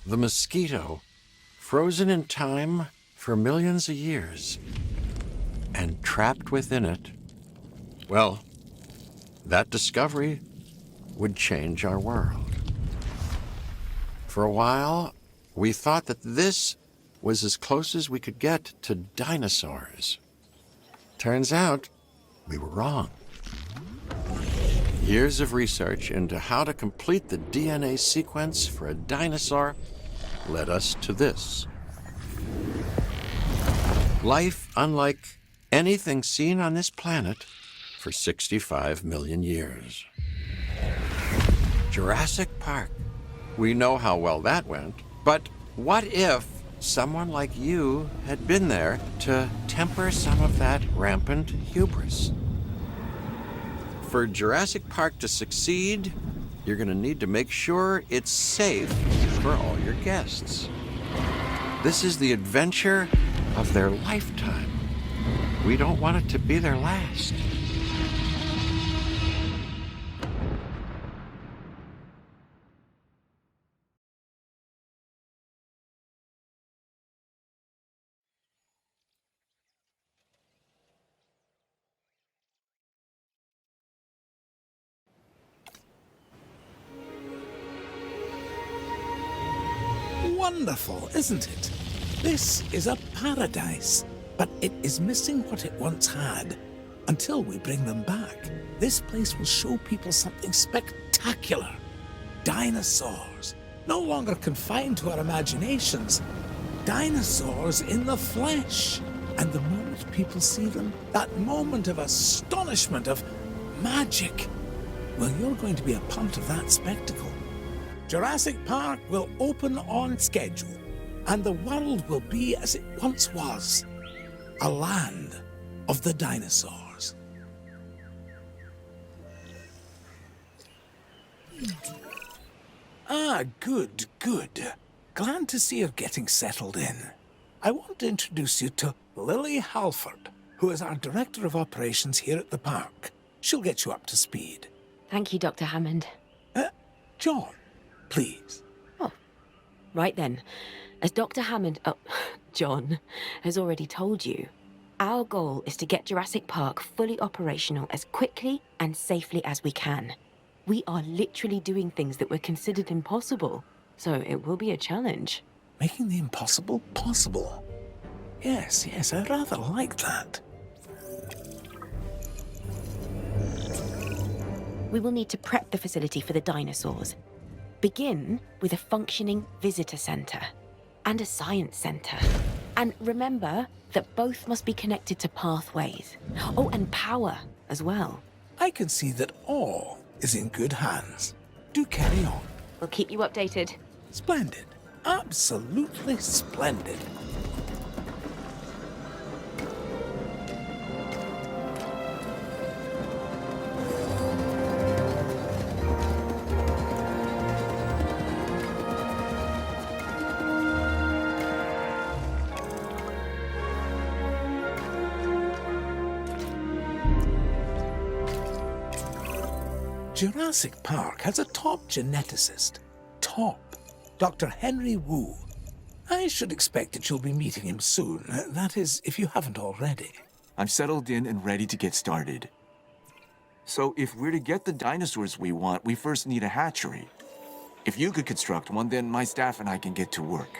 The mosquito, frozen in time for millions of years, and trapped within it, well, that discovery would change our world. For a while, we thought that this was as close as we could get to dinosaurs. Turns out, we were wrong. Years of research into how to complete the DNA sequence for a dinosaur led us to this. Life unlike anything seen on this planet for 65 million years. Jurassic Park. We know how well that went, but what if someone like you had been there to temper some of that rampant hubris? For Jurassic Park to succeed, you're going to need to make sure it's safe for all your guests. This is the adventure of their lifetime. We don't want it to be their last. Wonderful, isn't it? This is a paradise, but it is missing what it once had. Until we bring them back, this place will show people something spectacular. Dinosaurs, no longer confined to our imaginations. Dinosaurs in the flesh. And the moment people see them, that moment of astonishment, of magic, well, you're going to be a part of that spectacle. Jurassic Park will open on schedule, and the world will be as it once was, a land of the dinosaurs. Ah, good. Glad to see you're getting settled in. I want to introduce you to Lily Halford, who is our Director of Operations here at the park. She'll get you up to speed. Thank you, Dr. Hammond. John, please. Oh, right then. As Dr. Hammond, John, has already told you, our goal is to get Jurassic Park fully operational as quickly and safely as we can. We are literally doing things that were considered impossible, so it will be a challenge. Making the impossible possible. Yes, I rather like that. We will need to prep the facility for the dinosaurs. Begin with a functioning visitor center and a science center. And remember that both must be connected to pathways. Oh, and power as well. I can see that all is in good hands. Do carry on. We'll keep you updated. Splendid. Absolutely splendid. Jurassic Park has a top geneticist. Dr. Henry Wu. I should expect that you'll be meeting him soon. That is, if you haven't already. I'm settled in and ready to get started. So if we're to get the dinosaurs we want, we first need a hatchery. If you could construct one, then my staff and I can get to work.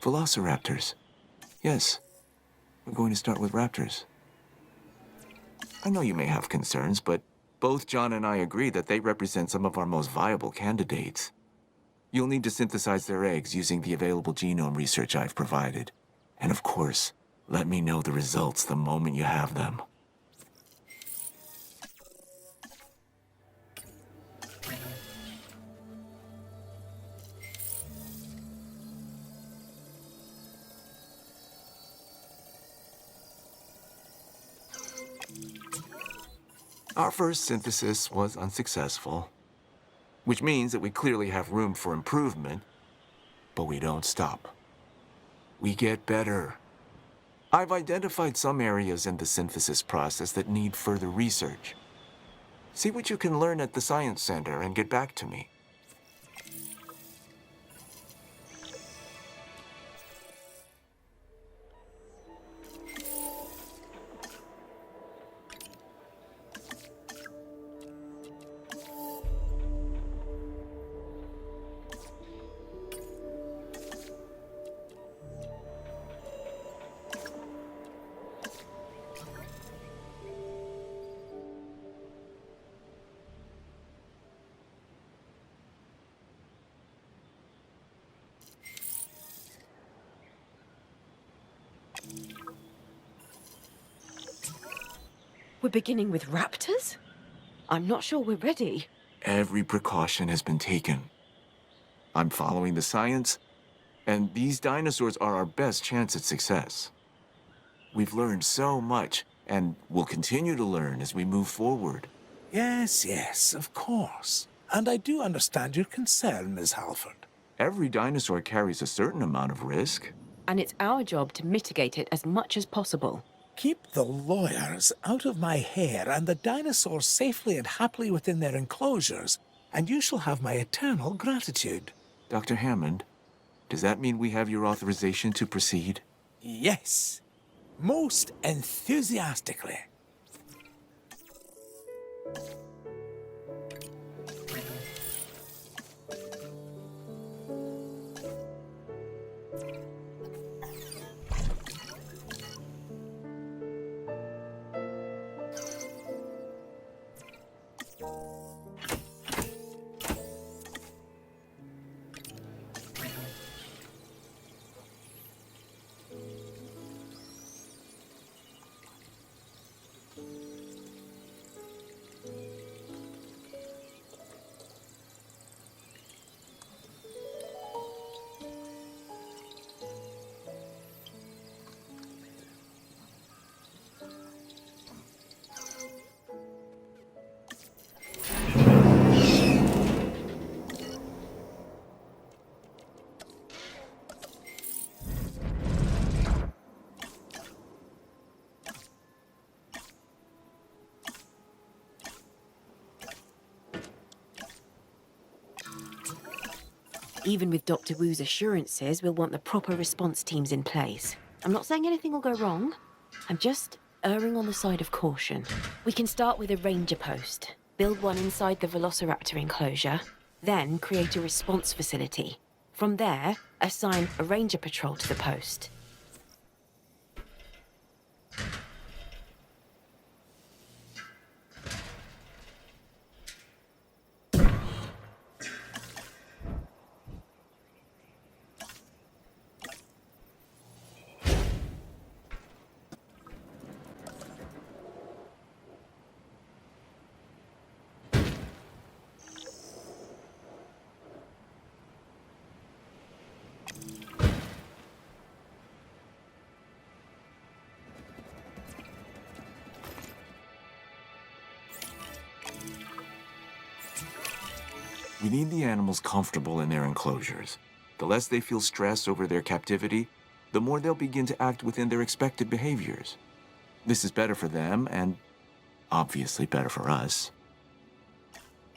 Velociraptors. Yes, we're going to start with raptors. I know you may have concerns, but both John and I agree that they represent some of our most viable candidates. You'll need to synthesize their eggs using the available genome research I've provided. And of course, let me know the results the moment you have them. Our first synthesis was unsuccessful, which means that we clearly have room for improvement, but we don't stop. We get better. I've identified some areas in the synthesis process that need further research. See what you can learn at the Science Center and get back to me. We're beginning with raptors? I'm not sure we're ready. Every precaution has been taken. I'm following the science, and these dinosaurs are our best chance at success. We've learned so much, and we'll continue to learn as we move forward. Yes, yes, of course. And I do understand your concern, Ms. Halford. Every dinosaur carries a certain amount of risk. And it's our job to mitigate it as much as possible. Keep the lawyers out of my hair and the dinosaurs safely and happily within their enclosures, and you shall have my eternal gratitude. Dr. Hammond, does that mean we have your authorization to proceed? Yes, most enthusiastically. Even with Dr. Wu's assurances, we'll want the proper response teams in place. I'm not saying anything will go wrong. I'm just erring on the side of caution. We can start with a ranger post, build one inside the Velociraptor enclosure, then create a response facility. From there, assign a ranger patrol to the post. We need the animals comfortable in their enclosures. The less they feel stress over their captivity, the more they'll begin to act within their expected behaviors. This is better for them and obviously better for us.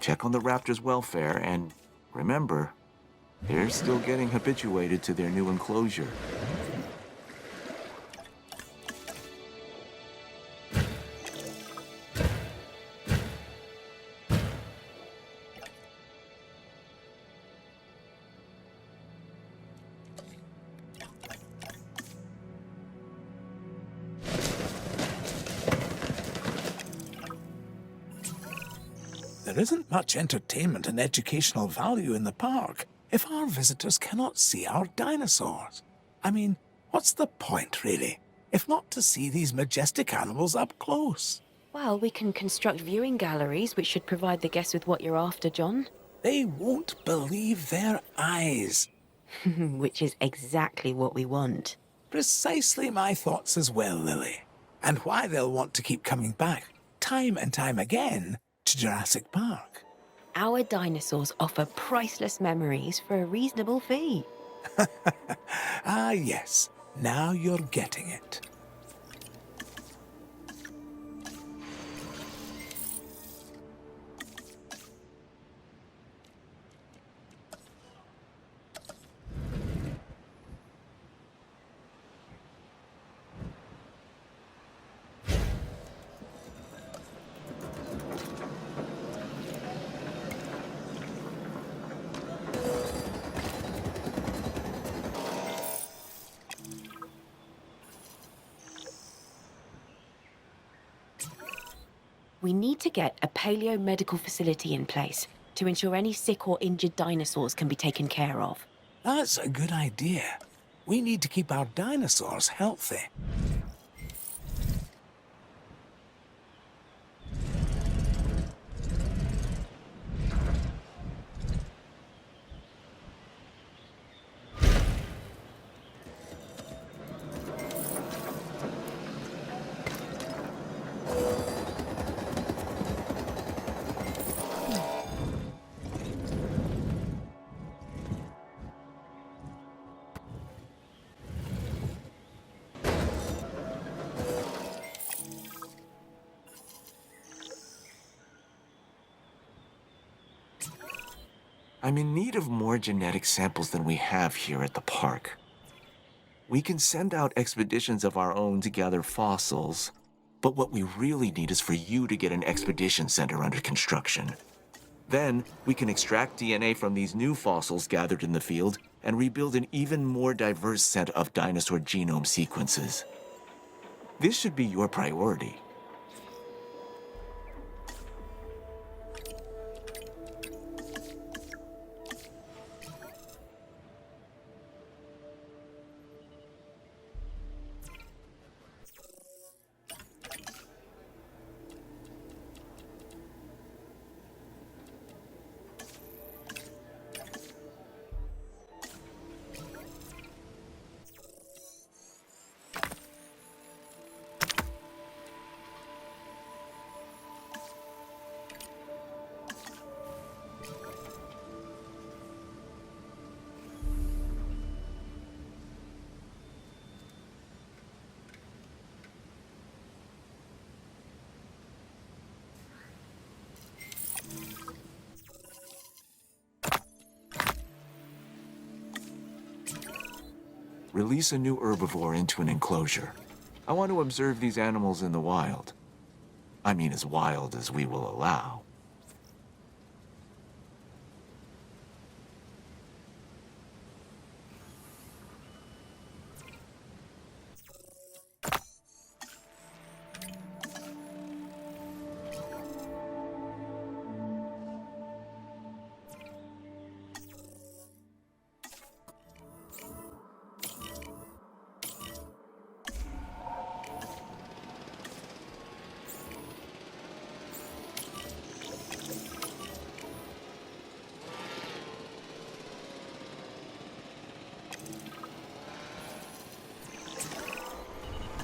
Check on the raptors' welfare and remember, they're still getting habituated to their new enclosure. There isn't much entertainment and educational value in the park if our visitors cannot see our dinosaurs. I mean, what's the point, really, if not to see these majestic animals up close? Well, we can construct viewing galleries, which should provide the guests with what you're after, John. They won't believe their eyes. Which is exactly what we want. Precisely my thoughts as well, Lily. And why they'll want to keep coming back, time and time again, to Jurassic Park. Our dinosaurs offer priceless memories for a reasonable fee. Ah, yes. Now you're getting it. We need to get a paleo-medical facility in place to ensure any sick or injured dinosaurs can be taken care of. That's a good idea. We need to keep our dinosaurs healthy. I'm in need of more genetic samples than we have here at the park. We can send out expeditions of our own to gather fossils, but what we really need is for you to get an expedition center under construction. Then, we can extract DNA from these new fossils gathered in the field and rebuild an even more diverse set of dinosaur genome sequences. This should be your priority. Release a new herbivore into an enclosure. I want to observe these animals in the wild. I mean, as wild as we will allow.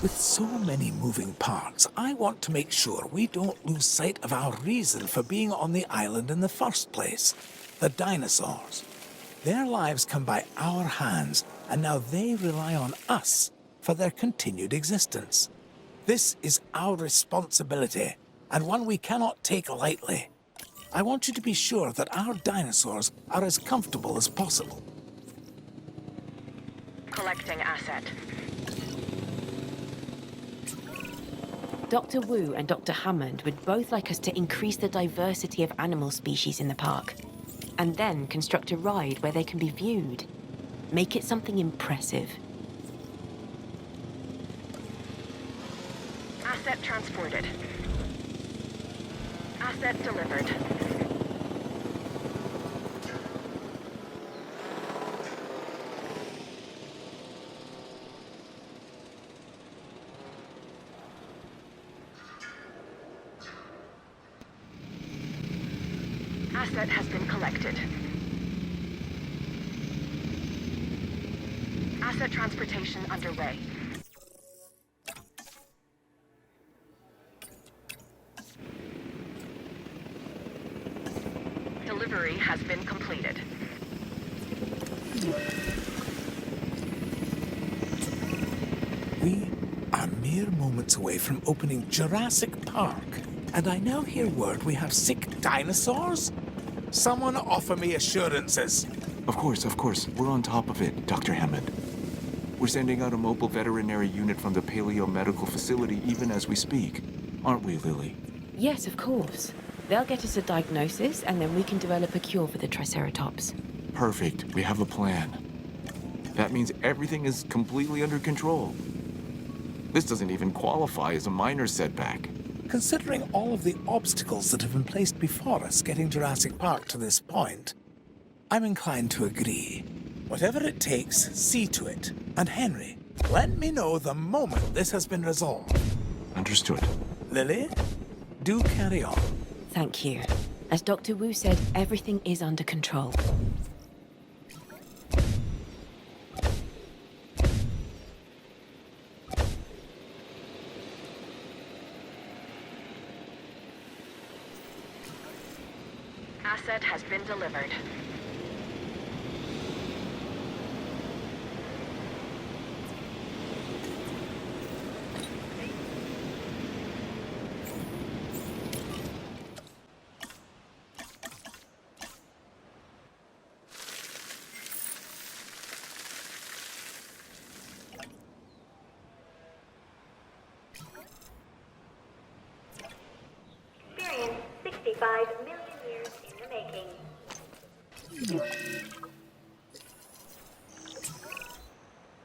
With so many moving parts, I want to make sure we don't lose sight of our reason for being on the island in the first place. the dinosaurs. Their lives come by our hands, and now they rely on us for their continued existence. This is our responsibility, and one we cannot take lightly. I want you to be sure that our dinosaurs are as comfortable as possible. Collecting asset. Dr. Wu and Dr. Hammond would both like us to increase the diversity of animal species in the park, and then construct a ride where they can be viewed. Make it something impressive. Asset transported. Asset delivered. Asset has been collected. Asset transportation underway. Delivery has been completed. We are mere moments away from opening Jurassic Park, and I now hear word we have sick dinosaurs? Someone offer me assurances. Of course. We're on top of it, Dr. Hammond. We're sending out a mobile veterinary unit from the Paleo Medical Facility even as we speak. Aren't we, Lily? Yes, of course. They'll get us a diagnosis, and then we can develop a cure for the Triceratops. Perfect. We have a plan. That means everything is completely under control. This doesn't even qualify as a minor setback. Considering all of the obstacles that have been placed before us getting Jurassic Park to this point, I'm inclined to agree. Whatever it takes, see to it. And Henry, let me know the moment this has been resolved. Understood. Lily, do carry on. Thank you. As Dr. Wu said, everything is under control. Asset has been delivered. Experience 65 million years in the making.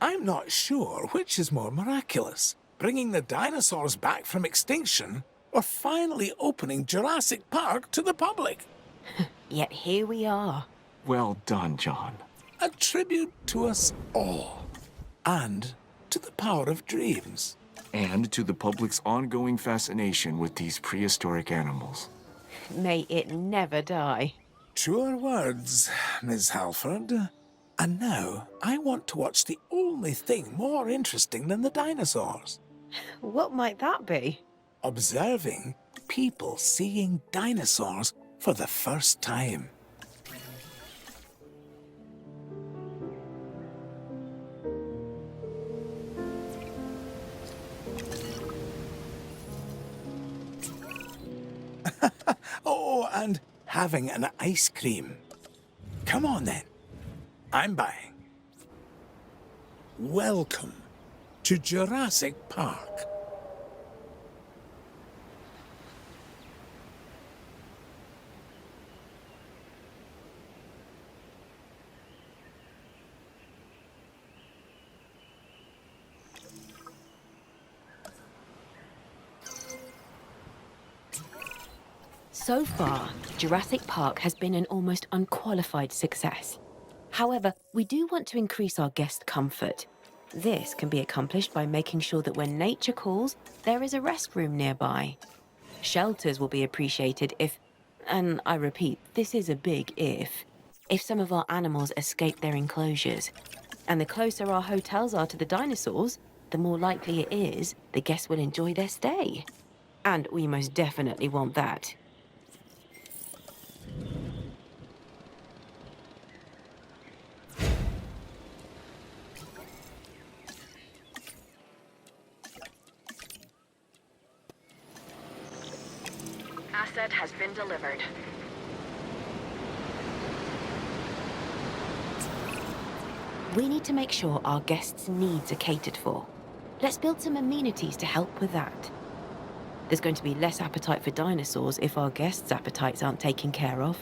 I'm not sure which is more miraculous, bringing the dinosaurs back from extinction or finally opening Jurassic Park to the public. Yet here we are. Well done, John. A tribute to us all, and to the power of dreams. And to the public's ongoing fascination with these prehistoric animals. May it never die. Truer words, Miss Halford. And now, I want to watch the only thing more interesting than the dinosaurs. What might that be? Observing people seeing dinosaurs for the first time. Oh, and having an ice cream. Come on then. I'm buying. Welcome to Jurassic Park. So far, Jurassic Park has been an almost unqualified success. However, we do want to increase our guest comfort. This can be accomplished by making sure that when nature calls, there is a restroom nearby. Shelters will be appreciated if, and I repeat, this is a big if some of our animals escape their enclosures. And the closer our hotels are to the dinosaurs, the more likely it is the guests will enjoy their stay. And we most definitely want that. Asset has been delivered. We need to make sure our guests' needs are catered for. Let's build some amenities to help with that. There's going to be less appetite for dinosaurs if our guests' appetites aren't taken care of.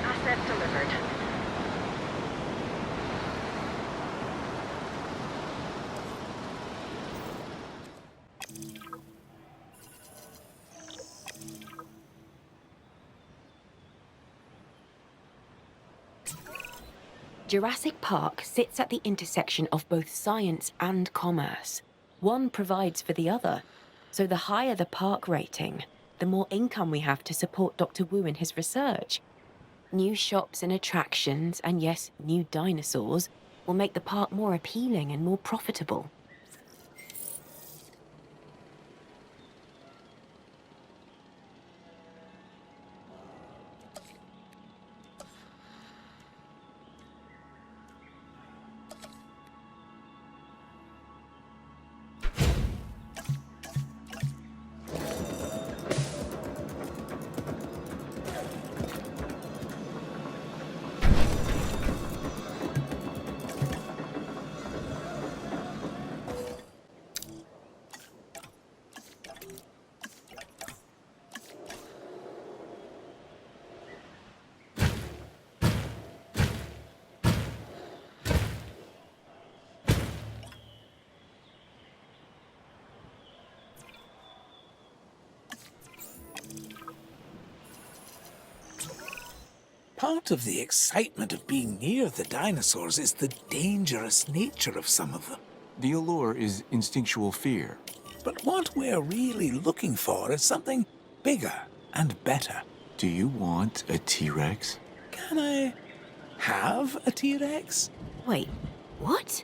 Asset delivered. Jurassic Park sits at the intersection of both science and commerce. One provides for the other. So the higher the park rating, the more income we have to support Dr. Wu in his research. New shops and attractions, and yes, new dinosaurs, will make the park more appealing and more profitable. Part of the excitement of being near the dinosaurs is the dangerous nature of some of them. The allure is instinctual fear. But what we're really looking for is something bigger and better. Do you want a T-Rex? Can I have a T-Rex? Wait, what?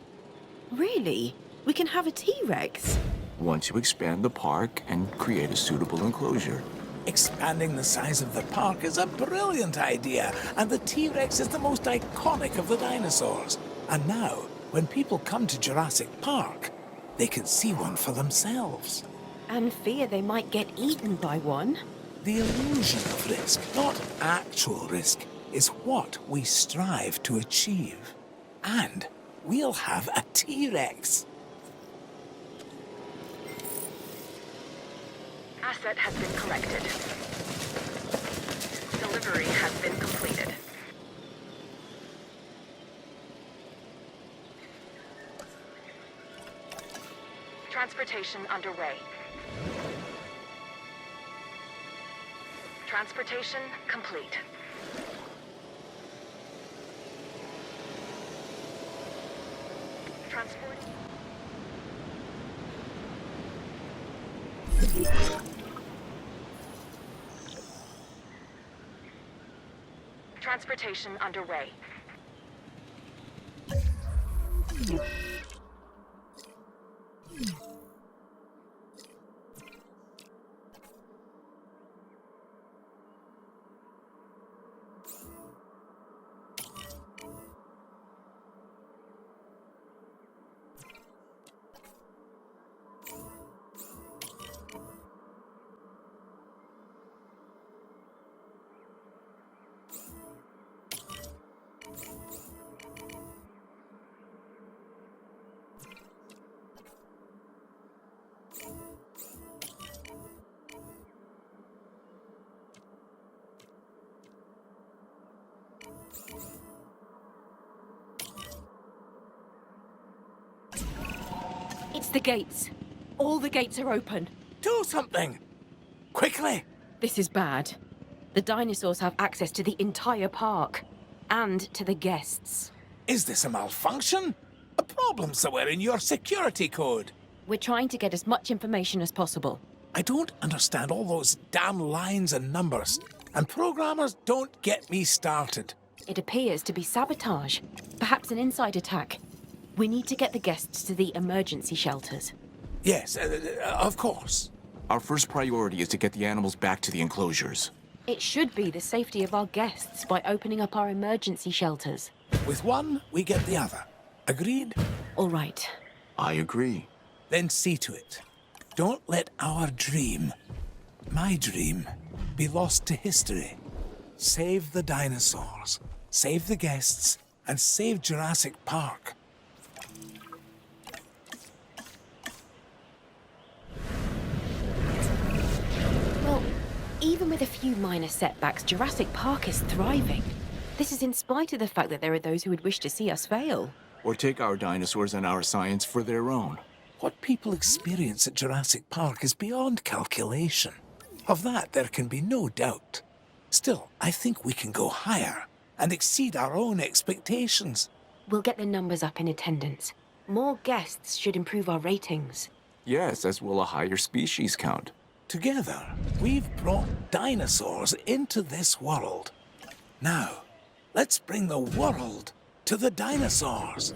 Really? We can have a T-Rex? Once you expand the park and create a suitable enclosure. Expanding the size of the park is a brilliant idea, and the T-Rex is the most iconic of the dinosaurs. And now, when people come to Jurassic Park, they can see one for themselves. And fear they might get eaten by one. The illusion of risk, not actual risk, is what we strive to achieve. And we'll have a T-Rex. Asset has been collected. Delivery has been completed. Transportation underway. Transportation complete. Transport. Transportation underway. It's the gates. All the gates are open. Do something! Quickly! This is bad. The dinosaurs have access to the entire park. And to the guests. Is this a malfunction? A problem somewhere in your security code? We're trying to get as much information as possible. I don't understand all those damn lines and numbers. And programmers don't get me started. It appears to be sabotage. Perhaps an inside attack. We need to get the guests to the emergency shelters. Yes, of course. Our first priority is to get the animals back to the enclosures. It should be the safety of our guests by opening up our emergency shelters. With one, we get the other. Agreed? All right. I agree. Then see to it. Don't let our dream, my dream, be lost to history. Save the dinosaurs, save the guests, and save Jurassic Park. Well, even with a few minor setbacks, Jurassic Park is thriving. This is in spite of the fact that there are those who would wish to see us fail. Or take our dinosaurs and our science for their own. What people experience at Jurassic Park is beyond calculation. Of that, there can be no doubt. Still, I think we can go higher and exceed our own expectations. We'll get the numbers up in attendance. More guests should improve our ratings. Yes, as will a higher species count. Together, we've brought dinosaurs into this world. Now, let's bring the world to the dinosaurs.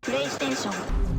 PlayStation